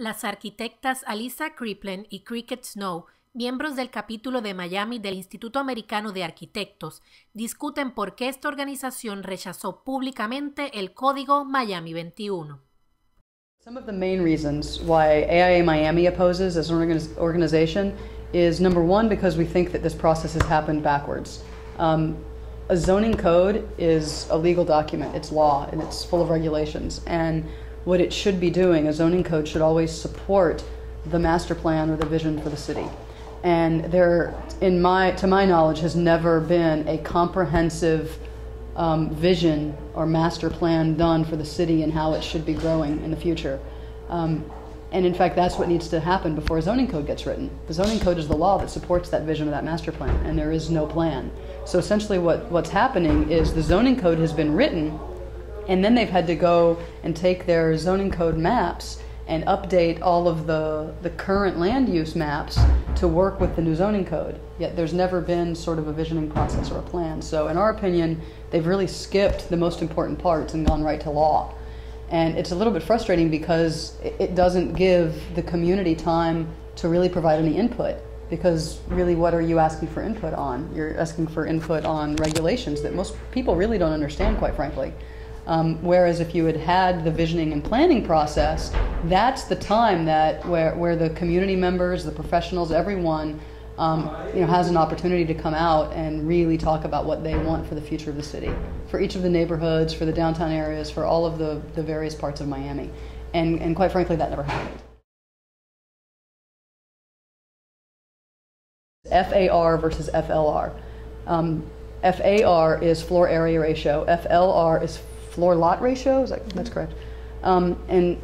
Las arquitectas Alisa Kriplin y Cricket Snow, miembros del capítulo de Miami del Instituto Americano de Arquitectos, discuten por qué esta organización rechazó públicamente el Código Miami 21. Some of the main reasons why AIA Miami opposes as an organization is, number one, because we think that this process has happened backwards. A zoning code is a legal document, it's law, and it's full of regulations. And what it should be doing, a zoning code should always support the master plan or the vision for the city. And there, to my knowledge, has never been a comprehensive vision or master plan done for the city and how it should be growing in the future. And in fact, that's what needs to happen before a zoning code gets written. The zoning code is the law that supports that vision or that master plan, and there is no plan. So essentially what's happening is the zoning code has been written, and then they've had to go and take their zoning code maps and update all of the current land use maps to work with the new zoning code. Yet there's never been sort of a visioning process or a plan. So in our opinion, they've really skipped the most important parts and gone right to law. And it's a little bit frustrating because it doesn't give the community time to really provide any input. Because really, what are you asking for input on? You're asking for input on regulations that most people really don't understand, quite frankly. Whereas if you had had the visioning and planning process, that's the time that where the community members, the professionals, everyone has an opportunity to come out and really talk about what they want for the future of the city, for each of the neighborhoods, for the downtown areas, for all of the various parts of Miami. And quite frankly, that never happened. FAR versus FLR. FAR is floor area ratio. FLR is floor lot ratio. That's correct. And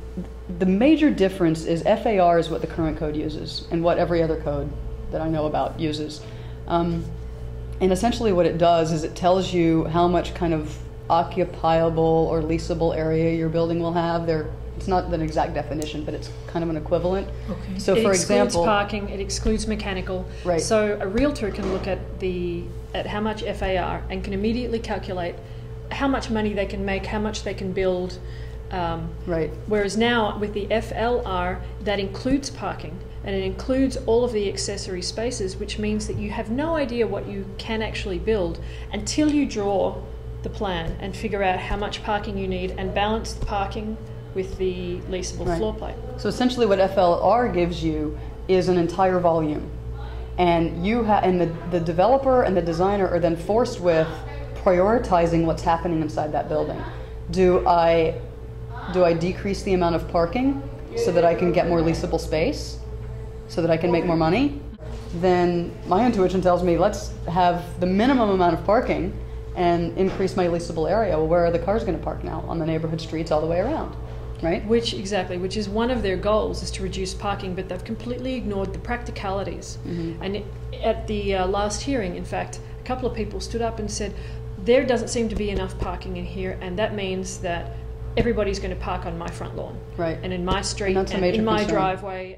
the major difference is FAR is what the current code uses and what every other code that I know about uses. And essentially what it does is it tells you how much kind of occupiable or leasable area your building will have. It's not an exact definition, but it's kind of an equivalent. Okay. So for example, it excludes parking, it excludes mechanical. Right. So a realtor can look at how much FAR and can immediately calculate how much money they can make, how much they can build. Right. Whereas now with the FLR, that includes parking and it includes all of the accessory spaces, which means that you have no idea what you can actually build until you draw the plan and figure out how much parking you need and balance the parking with the leasable floor plate. So essentially what FLR gives you is an entire volume. And the developer and the designer are then forced with prioritizing what's happening inside that building. Do I decrease the amount of parking so that I can get more leasable space, so that I can make more money? Then my intuition tells me let's have the minimum amount of parking and increase my leasable area. Well, where are the cars going to park now? On the neighborhood streets all the way around, right? Which is one of their goals, is to reduce parking, but they've completely ignored the practicalities. Mm-hmm. And at the last hearing, in fact, a couple of people stood up and said, there doesn't seem to be enough parking in here, and that means that everybody's going to park on my front lawn, right, and in my street, and in my driveway.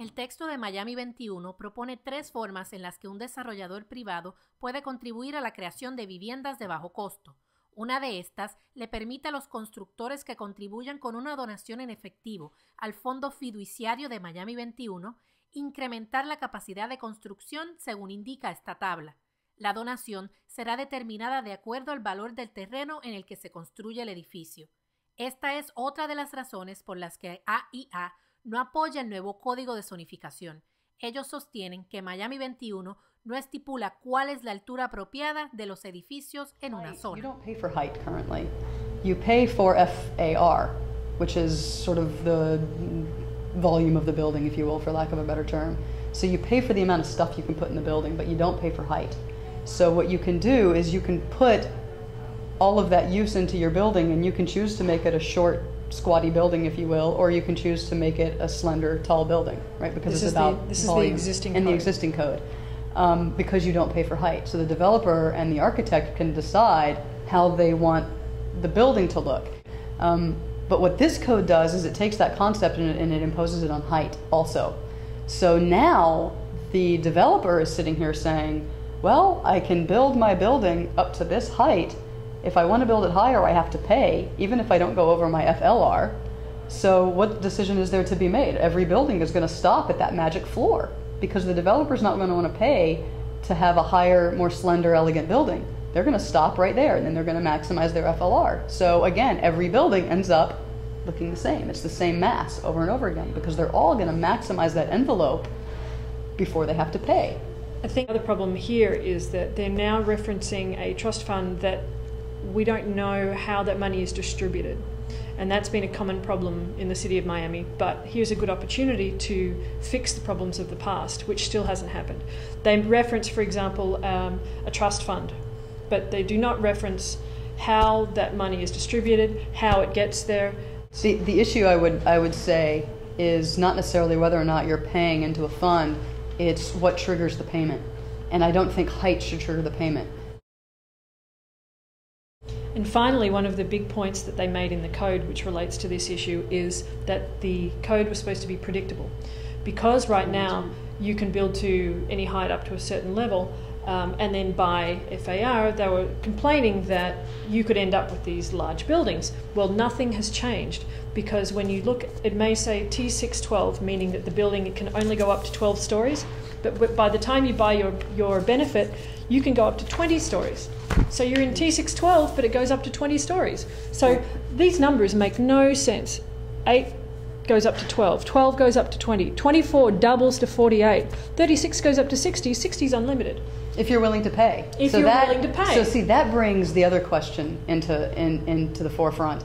El texto de Miami 21 propone tres formas en las que un desarrollador privado puede contribuir a la creación de viviendas de bajo costo. Una de estas le permite a los constructores que contribuyan con una donación en efectivo al fondo fiduciario de Miami 21 incrementar la capacidad de construcción según indica esta tabla. La donación será determinada de acuerdo al valor del terreno en el que se construye el edificio. Esta es otra de las razones por las que AIA no apoya el nuevo código de zonificación. Ellos sostienen que Miami 21 no estipula cuál es la altura apropiada de los edificios en una zona. You don't pay for height currently. You pay for FAR, which is sort of the volume of the building, if you will, for lack of a better term. So you pay for the amount of stuff you can put in the building, but you don't pay for height. So what you can do is you can put all of that use into your building, and you can choose to make it a short, squatty building, if you will, or you can choose to make it a slender, tall building, right? Because it's about volume in the existing code. Because you don't pay for height. So the developer and the architect can decide how they want the building to look. But what this code does is it takes that concept and it imposes it on height also. So now the developer is sitting here saying, well, I can build my building up to this height. If I want to build it higher, I have to pay, even if I don't go over my FLR. So what decision is there to be made? Every building is going to stop at that magic floor because the developer's not going to want to pay to have a higher, more slender, elegant building. They're going to stop right there, and then they're going to maximize their FLR. So again, every building ends up looking the same. It's the same mass over and over again because they're all going to maximize that envelope before they have to pay. I think the other problem here is that they're now referencing a trust fund that we don't know how that money is distributed. And that's been a common problem in the city of Miami. But here's a good opportunity to fix the problems of the past, which still hasn't happened. They reference, for example, a trust fund, but they do not reference how that money is distributed, how it gets there. See, the issue I would say is not necessarily whether or not you're paying into a fund, it's what triggers the payment. And I don't think height should trigger the payment. And finally, one of the big points that they made in the code which relates to this issue is that the code was supposed to be predictable. Because right now you can build to any height up to a certain level, and then by FAR they were complaining that you could end up with these large buildings. Well, nothing has changed, because when you look, it may say T612, meaning that the building can only go up to 12 stories, but by the time you buy your benefit, you can go up to 20 stories. So you're in T612, but it goes up to 20 stories. So these numbers make no sense. 8 goes up to 12, 12 goes up to 20, 24 doubles to 48, 36 goes up to 60, 60 is unlimited. If you're willing to pay. If you're willing to pay. So see, that brings the other question into the forefront.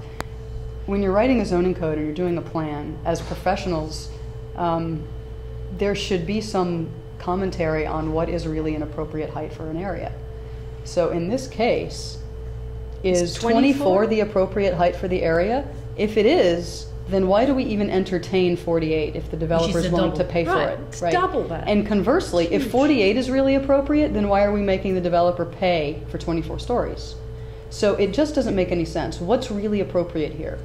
When you're writing a zoning code or you're doing a plan, as professionals, there should be some commentary on what is really an appropriate height for an area. So in this case, is 24 the appropriate height for the area? If it is, then why do we even entertain 48 if the developer is willing to pay for it? It's double that. And conversely, if 48 is really appropriate, then why are we making the developer pay for 24 stories? So it just doesn't make any sense. What's really appropriate here?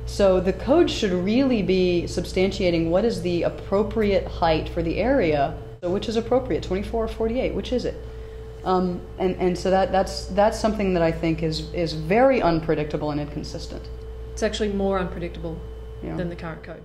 So the code should really be substantiating what is the appropriate height for the area. So which is appropriate, 24 or 48? Which is it? And so that's something that I think is very unpredictable and inconsistent. It's actually more unpredictable than the current code.